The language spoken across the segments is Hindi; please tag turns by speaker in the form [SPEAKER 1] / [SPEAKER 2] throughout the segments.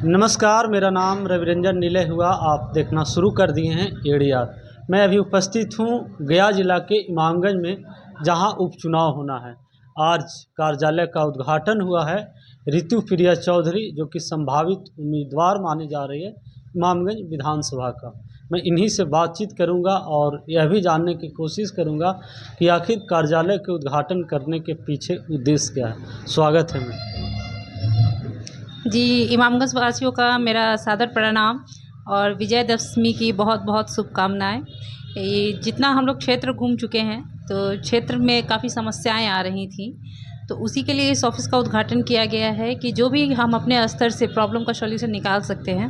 [SPEAKER 1] नमस्कार, मेरा नाम रविरंजन निलय हुआ। आप देखना शुरू कर दिए हैं एडीआर। मैं अभी उपस्थित हूँ गया जिला के इमामगंज में, जहाँ उपचुनाव होना है। आज कार्यालय का उद्घाटन हुआ है। ऋतु प्रिया चौधरी जो कि संभावित उम्मीदवार मानी जा रही है इमामगंज विधानसभा का। मैं इन्हीं से बातचीत करूंगा और यह भी जानने की कोशिश करूंगा कि आखिर कार्यालय के उद्घाटन करने के पीछे उद्देश्य क्या है। स्वागत है। मैं
[SPEAKER 2] जी, इमामगंज वासियों का मेरा सादर प्रणाम और विजयदशमी की बहुत बहुत शुभकामनाएं। ये जितना हम लोग क्षेत्र घूम चुके हैं तो क्षेत्र में काफ़ी समस्याएं आ रही थी, तो उसी के लिए इस ऑफ़िस का उद्घाटन किया गया है कि जो भी हम अपने स्तर से प्रॉब्लम का सॉल्यूशन निकाल सकते हैं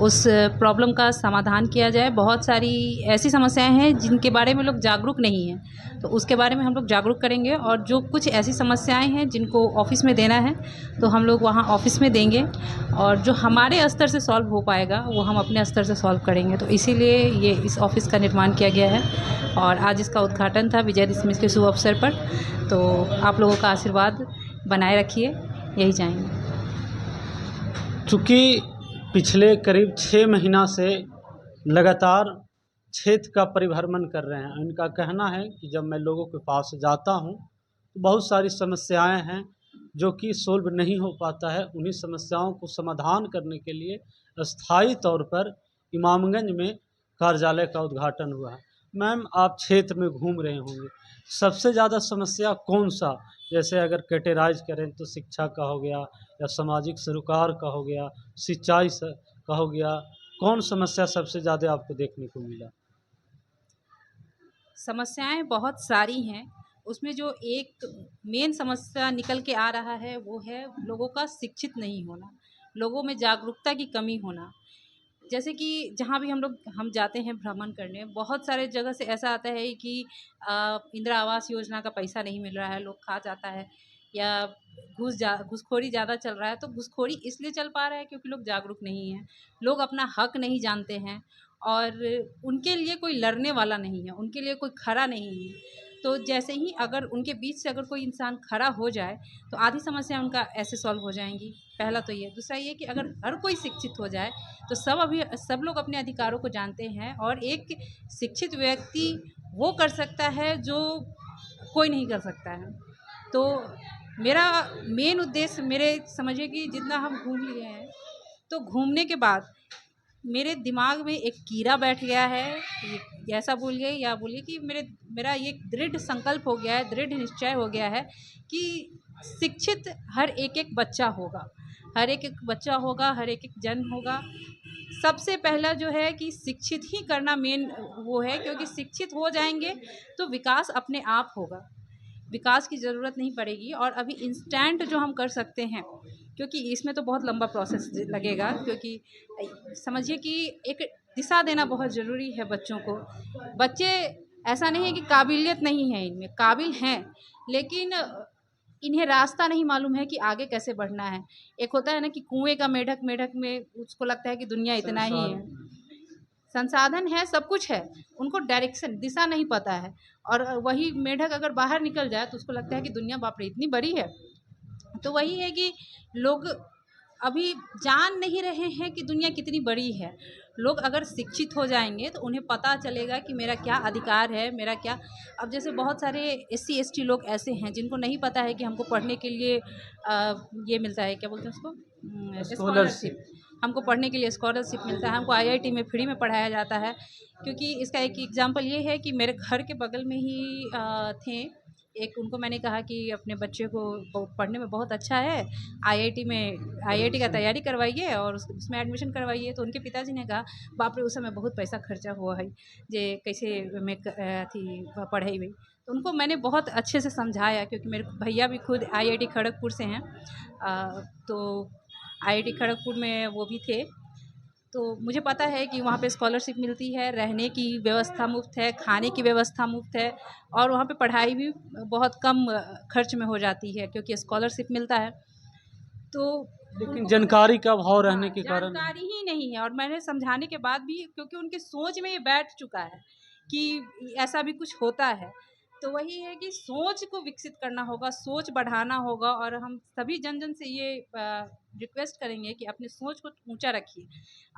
[SPEAKER 2] उस प्रॉब्लम का समाधान किया जाए। बहुत सारी ऐसी समस्याएं हैं जिनके बारे में लोग जागरूक नहीं हैं, तो उसके बारे में हम लोग जागरूक करेंगे। और जो कुछ ऐसी समस्याएं हैं जिनको ऑफ़िस में देना है तो हम लोग वहाँ ऑफ़िस में देंगे, और जो हमारे स्तर से सॉल्व हो पाएगा वो हम अपने स्तर से सॉल्व करेंगे। तो इसीलिए ये इस ऑफ़िस का निर्माण किया गया है और आज इसका उद्घाटन था विजयदशमी के शुभ अवसर पर। तो आप लोगों का आशीर्वाद बनाए रखिए, यही चाहेंगे।
[SPEAKER 1] चूँकि पिछले करीब 6 महीना से लगातार क्षेत्र का परिभ्रमण कर रहे हैं, इनका कहना है कि जब मैं लोगों के पास जाता हूं तो बहुत सारी समस्याएं हैं जो कि सोल्व नहीं हो पाता है। उन्हीं समस्याओं को समाधान करने के लिए अस्थायी तौर पर इमामगंज में कार्यालय का उद्घाटन हुआ है। मैम, आप क्षेत्र में घूम रहे होंगे, सबसे ज़्यादा समस्या कौन सा, जैसे अगर कैटेगराइज करें तो शिक्षा का हो गया या सामाजिक सरोकार का हो गया, सिंचाई का हो गया, कौन समस्या सबसे ज़्यादा आपको देखने को मिला?
[SPEAKER 2] समस्याएं बहुत सारी हैं, उसमें जो एक मेन समस्या निकल के आ रहा है वो है लोगों का शिक्षित नहीं होना, लोगों में जागरूकता की कमी होना। जैसे कि जहाँ भी हम जाते हैं भ्रमण करने, बहुत सारे जगह से ऐसा आता है कि इंदिरा आवास योजना का पैसा नहीं मिल रहा है, लोग खा जाता है, या घूसखोरी ज़्यादा चल रहा है। तो घूसखोरी इसलिए चल पा रहा है क्योंकि लोग जागरूक नहीं हैं, लोग अपना हक नहीं जानते हैं और उनके लिए कोई लड़ने वाला नहीं है, उनके लिए कोई खड़ा नहीं है। तो जैसे ही अगर उनके बीच से अगर कोई इंसान खड़ा हो जाए तो आधी समस्या उनका ऐसे सॉल्व हो जाएंगी। पहला तो ये, दूसरा ये कि अगर हर कोई शिक्षित हो जाए तो सब लोग अपने अधिकारों को जानते हैं, और एक शिक्षित व्यक्ति वो कर सकता है जो कोई नहीं कर सकता है। तो मेरा मेन उद्देश्य, मेरे समझिए कि जितना हम घूम लिए हैं तो घूमने के बाद मेरे दिमाग में एक कीड़ा बैठ गया है। ऐसा बोलिए या बोलिए कि मेरा ये दृढ़ संकल्प हो गया है, दृढ़ निश्चय हो गया है कि शिक्षित हर एक एक बच्चा होगा, हर एक एक बच्चा होगा, हर एक एक जन होगा। सबसे पहला जो है कि शिक्षित ही करना मेन वो है, क्योंकि शिक्षित हो जाएंगे तो विकास अपने आप होगा, विकास की ज़रूरत नहीं पड़ेगी। और अभी इंस्टेंट जो हम कर सकते हैं, क्योंकि इसमें तो बहुत लंबा प्रोसेस लगेगा, क्योंकि समझिए कि एक दिशा देना बहुत ज़रूरी है बच्चों को। बच्चे, ऐसा नहीं है कि काबिलियत नहीं है, इनमें काबिल हैं, लेकिन इन्हें रास्ता नहीं मालूम है कि आगे कैसे बढ़ना है। एक होता है ना कि कुएं का मेढक, मेढक में उसको लगता है कि दुनिया इतना ही है, संसाधन है, सब कुछ है, उनको डायरेक्शन, दिशा नहीं पता है। और वही मेढक अगर बाहर निकल जाए तो उसको लगता है कि दुनिया बाप रे इतनी बड़ी है। तो वही है कि लोग अभी जान नहीं रहे हैं कि दुनिया कितनी बड़ी है। लोग अगर शिक्षित हो जाएंगे तो उन्हें पता चलेगा कि मेरा क्या अधिकार है, मेरा क्या। अब जैसे बहुत सारे SC ST लोग ऐसे हैं जिनको नहीं पता है कि हमको पढ़ने के लिए ये मिलता है, क्या बोलते हैं उसको,
[SPEAKER 1] स्कॉलरशिप।
[SPEAKER 2] स्कॉलरशिप। हमको पढ़ने के लिए स्कॉलरशिप मिलता है, हमको IIT में फ्री में पढ़ाया जाता है। क्योंकि इसका एक एग्जांपल ये है कि मेरे घर के बगल में ही थे एक, उनको मैंने कहा कि अपने बच्चे को पढ़ने में बहुत अच्छा है, IIT का तैयारी करवाइए और उसमें एडमिशन करवाइए। तो उनके पिताजी ने कहा बाप रे उस समय बहुत पैसा खर्चा हुआ है, जे कैसे में थी पढ़ाई हुई। तो उनको मैंने बहुत अच्छे से समझाया, क्योंकि मेरे भैया भी खुद IIT खड़गपुर से हैं। तो IIT खड़गपुर में वो भी थे, तो मुझे पता है कि वहाँ पे स्कॉलरशिप मिलती है, रहने की व्यवस्था मुफ्त है, खाने की व्यवस्था मुफ्त है, और वहाँ पे पढ़ाई भी बहुत कम खर्च में हो जाती है क्योंकि स्कॉलरशिप मिलता है। तो
[SPEAKER 1] लेकिन जानकारी का अभाव रहने
[SPEAKER 2] हाँ,
[SPEAKER 1] के कारण
[SPEAKER 2] जानकारी ही नहीं है, और मैंने समझाने के बाद भी, क्योंकि उनकी सोच में ये बैठ चुका है कि ऐसा भी कुछ होता है, तो वही है कि सोच को विकसित करना होगा, सोच बढ़ाना होगा और हम सभी जन-जन से ये रिक्वेस्ट करेंगे कि अपनी सोच को ऊँचा रखिए।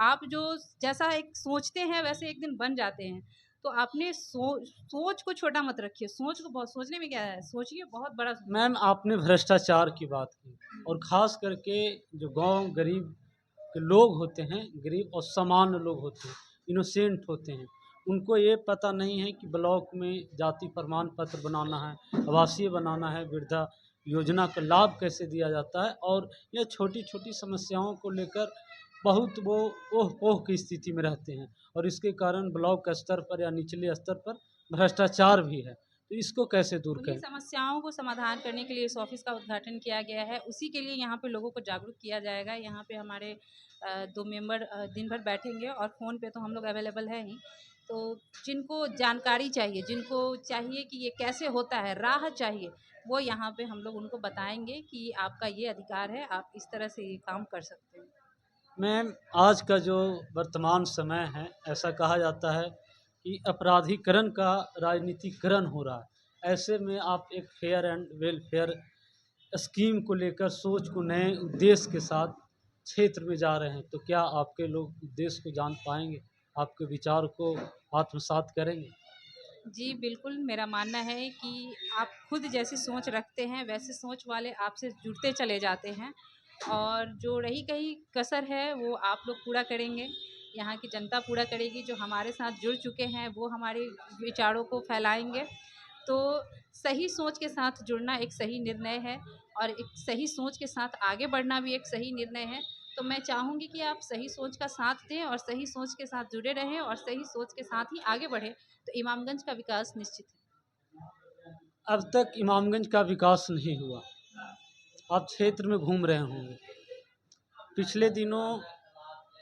[SPEAKER 2] आप जो जैसा एक सोचते हैं वैसे एक दिन बन जाते हैं। तो आपने सोच को छोटा मत रखिए, सोच को बहुत सोचने में क्या है, सोचिए बहुत बड़ा सोचिए।
[SPEAKER 1] मैम आपने भ्रष्टाचार की बात की और ख़ास करके जो गाँव गरीब के लोग होते हैं, गरीब और सामान्य लोग होते हैं, इनोसेंट होते हैं, उनको ये पता नहीं है कि ब्लॉक में जाति प्रमाण पत्र बनाना है, आवासीय बनाना है, वृद्धा योजना का लाभ कैसे दिया जाता है और ये छोटी-छोटी समस्याओं को लेकर बहुत वो ओह-पोह की स्थिति में रहते हैं और इसके कारण ब्लॉक स्तर पर या निचले स्तर पर भ्रष्टाचार भी है। तो इसको कैसे दूर
[SPEAKER 2] उन्हीं
[SPEAKER 1] करें?
[SPEAKER 2] समस्याओं को समाधान करने के लिए इस ऑफिस का उद्घाटन किया गया है। उसी के लिए यहाँ पे लोगों को जागरूक किया जाएगा। यहाँ पे हमारे 2 मेंबर दिन भर बैठेंगे और फ़ोन पे तो हम लोग अवेलेबल हैं ही। तो जिनको जानकारी चाहिए, जिनको चाहिए कि ये कैसे होता है, राह चाहिए, वो यहाँ पे हम लोग उनको बताएँगे कि आपका ये अधिकार है, आप इस तरह से ये काम कर सकते हैं।
[SPEAKER 1] मैम आज का जो वर्तमान समय है ऐसा कहा जाता है कि अपराधीकरण का राजनीतिकरण हो रहा है। ऐसे में आप एक फेयर एंड वेलफेयर स्कीम को लेकर सोच को नए उद्देश्य के साथ क्षेत्र में जा रहे हैं, तो क्या आपके लोग उद्देश्य को जान पाएँगे? आपके विचार को आत्मसात करेंगे?
[SPEAKER 2] जी, बिल्कुल, मेरा मानना है कि आप खुद जैसी सोच रखते हैं, वैसे सोच वाले आपसे जुड़ते चले जाते हैं और जो रही कहीं कसर है, वो आप लोग पूरा करेंगे। यहाँ की जनता पूरा करेगी, जो हमारे साथ जुड़ चुके हैं, वो हमारे विचारों को फैलाएँगे। तो सही सोच के साथ जुड़ना एक सही निर्णय है और एक सही सोच के साथ आगे बढ़ना भी एक सही निर्णय है। तो मैं चाहूँगी कि आप सही सोच का साथ दें और सही सोच के साथ जुड़े रहें और सही सोच के साथ ही आगे बढ़ें। तो इमामगंज का विकास निश्चित है।
[SPEAKER 1] अब तक इमामगंज का विकास नहीं हुआ। आप क्षेत्र में घूम रहे होंगे। पिछले दिनों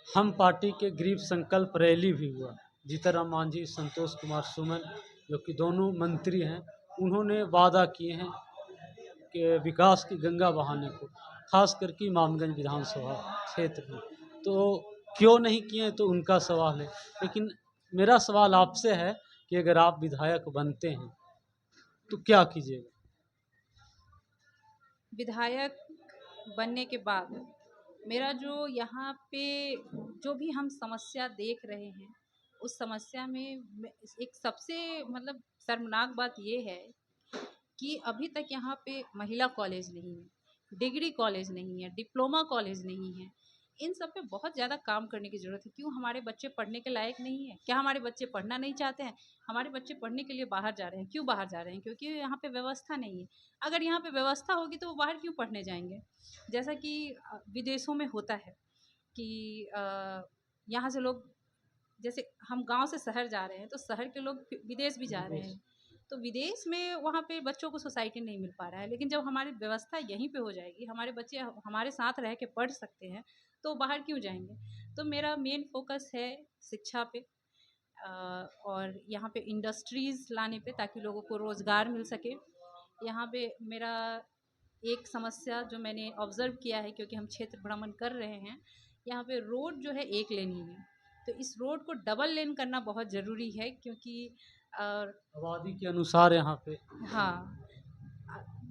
[SPEAKER 1] हम पार्टी के गरीब संकल्प रैली भी हुआ। जीतनराम मांझी, संतोष कुमार सुमन जो कि दोनों मंत्री हैं, उन्होंने वादा किए हैं कि विकास की गंगा बहाने को, खास करके इमामगंज विधानसभा क्षेत्र में। तो क्यों नहीं किए तो उनका सवाल है। लेकिन मेरा सवाल आपसे है कि अगर आप विधायक बनते हैं, तो क्या कीजिएगा?
[SPEAKER 2] विधायक बनने के बाद मेरा जो यहाँ पे जो भी हम समस्या देख रहे हैं, उस समस्या में एक सबसे मतलब शर्मनाक बात ये है कि अभी तक यहाँ पे महिला कॉलेज नहीं है, डिग्री कॉलेज नहीं है, डिप्लोमा कॉलेज नहीं है। इन सब पे बहुत ज़्यादा काम करने की ज़रूरत है। क्यों हमारे बच्चे पढ़ने के लायक नहीं है? क्या हमारे बच्चे पढ़ना नहीं चाहते हैं? हमारे बच्चे पढ़ने के लिए बाहर जा रहे हैं। क्यों बाहर जा रहे हैं? क्योंकि यहाँ पे व्यवस्था नहीं है। अगर यहाँ पे व्यवस्था होगी तो वो बाहर क्यों पढ़ने जाएँगे? जैसा कि विदेशों में होता है कि यहाँ से लोग जैसे हम गाँव से शहर जा रहे हैं, तो शहर के लोग विदेश भी जा रहे हैं। तो विदेश में वहाँ पे बच्चों को सोसाइटी नहीं मिल पा रहा है, लेकिन जब हमारी व्यवस्था यहीं पे हो जाएगी, हमारे बच्चे हमारे साथ रह के पढ़ सकते हैं, तो बाहर क्यों जाएँगे? तो मेरा मेन फ़ोकस है शिक्षा पे और यहाँ पे इंडस्ट्रीज़ लाने पे ताकि लोगों को रोज़गार मिल सके। यहाँ पे मेरा एक समस्या जो मैंने ऑब्ज़र्व किया है क्योंकि हम क्षेत्र भ्रमण कर रहे हैं, यहाँ पे रोड जो है एक लेन ही है। तो इस रोड को डबल लेन करना बहुत ज़रूरी है क्योंकि अ,
[SPEAKER 1] आबादी के अनुसार यहाँ पे
[SPEAKER 2] हाँ,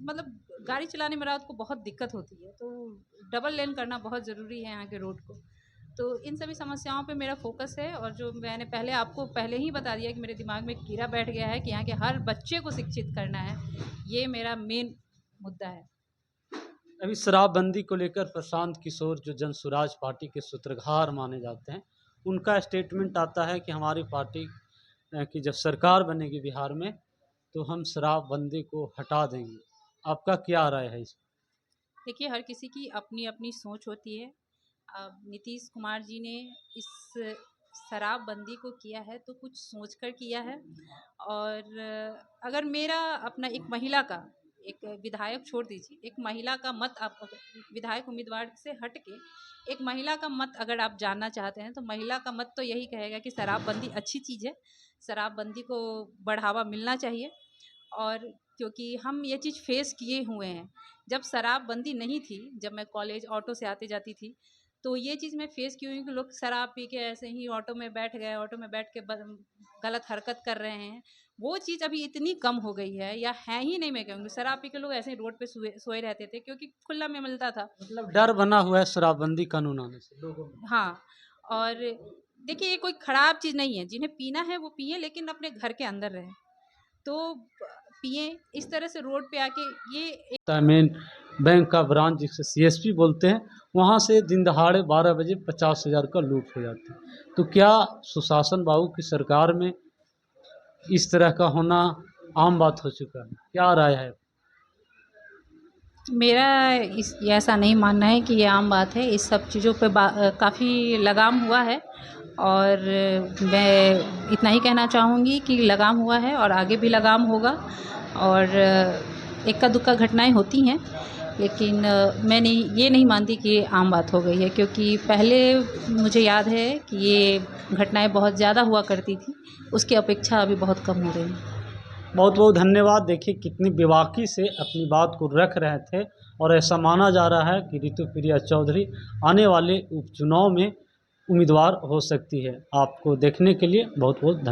[SPEAKER 2] मतलब गाड़ी चलाने में रात को बहुत दिक्कत होती है, तो डबल लेन करना बहुत ज़रूरी है यहाँ के रोड को। तो इन सभी समस्याओं पे मेरा फ़ोकस है और जो मैंने पहले आपको पहले ही बता दिया कि मेरे दिमाग में कीड़ा बैठ गया है कि यहाँ के हर बच्चे को शिक्षित करना है, ये मेरा मेन मुद्दा है।
[SPEAKER 1] अभी शराबबंदी को लेकर प्रशांत किशोर जो जनसुराज पार्टी के सूत्रधार माने जाते हैं, उनका स्टेटमेंट आता है कि हमारी पार्टी की जब सरकार बनेगी बिहार में, तो हम शराबबंदी को हटा देंगे। आपका क्या राय है इस
[SPEAKER 2] देखिए, हर किसी की अपनी-अपनी सोच होती है। नीतीश कुमार जी ने इस शराबबंदी को किया है तो कुछ सोच कर किया है और अगर मेरा अपना एक महिला का एक विधायक छोड़ दीजिए, एक महिला का मत आप विधायक उम्मीदवार से हट के एक महिला का मत अगर आप जानना चाहते हैं, तो महिला का मत तो यही कहेगा कि शराबबंदी अच्छी चीज़ है, शराबबंदी को बढ़ावा मिलना चाहिए और क्योंकि हम ये चीज़ फेस किए हुए हैं। जब शराबबंदी नहीं थी, जब मैं कॉलेज ऑटो से आती-जाती थी, तो ये चीज़ मैं फेस की हुई हूँ कि लोग शराब पी के ऐसे ही ऑटो में बैठ गए, ऑटो में बैठ के गलत हरकत कर रहे हैं। वो चीज़ अभी इतनी कम हो गई है, या है ही नहीं, मैं कहूँगी। शराब पी के लोग ऐसे ही रोड पे सोए सोए रहते थे, क्योंकि खुला में मिलता था।
[SPEAKER 1] मतलब डर बना हुआ है शराबबंदी कानून आने से लोगों में।
[SPEAKER 2] हाँ, और देखिए ये कोई खराब चीज़ नहीं है, जिन्हें पीना है वो पिएँ, लेकिन अपने घर के अंदर रहें। तो पिएँ, इस तरह से रोड पे आके ये
[SPEAKER 1] होता है मेन बैंक का ब्रांच जिसे सीएसपी बोलते हैं, वहाँ से दिन दहाड़े 12 बजे 50,000 का लूट हो जाता है। तो क्या सुशासन बाबू की सरकार में इस तरह का होना आम बात हो चुका है? क्या राय है?
[SPEAKER 2] मेरा इस ऐसा नहीं मानना है कि ये आम बात है। इस सब चीज़ों पे काफ़ी लगाम हुआ है, और मैं इतना ही कहना चाहूँगी कि लगाम हुआ है और आगे भी लगाम होगा। और इक्का-दुक्का घटनाएँ होती हैं, लेकिन मैं ये नहीं मानती कि ये आम बात हो गई है, क्योंकि पहले मुझे याद है कि ये घटनाएँ बहुत ज़्यादा हुआ करती थी, उसकी अपेक्षा अभी बहुत कम हो रही है।
[SPEAKER 1] बहुत बहुत धन्यवाद। देखिए कितनी बेबाकी से अपनी बात को रख रहे थे और ऐसा माना जा रहा है कि ऋतुप्रिया चौधरी आने वाले उपचुनाव में उम्मीदवार हो सकती है। आपको देखने के लिए बहुत बहुत धन्यवाद।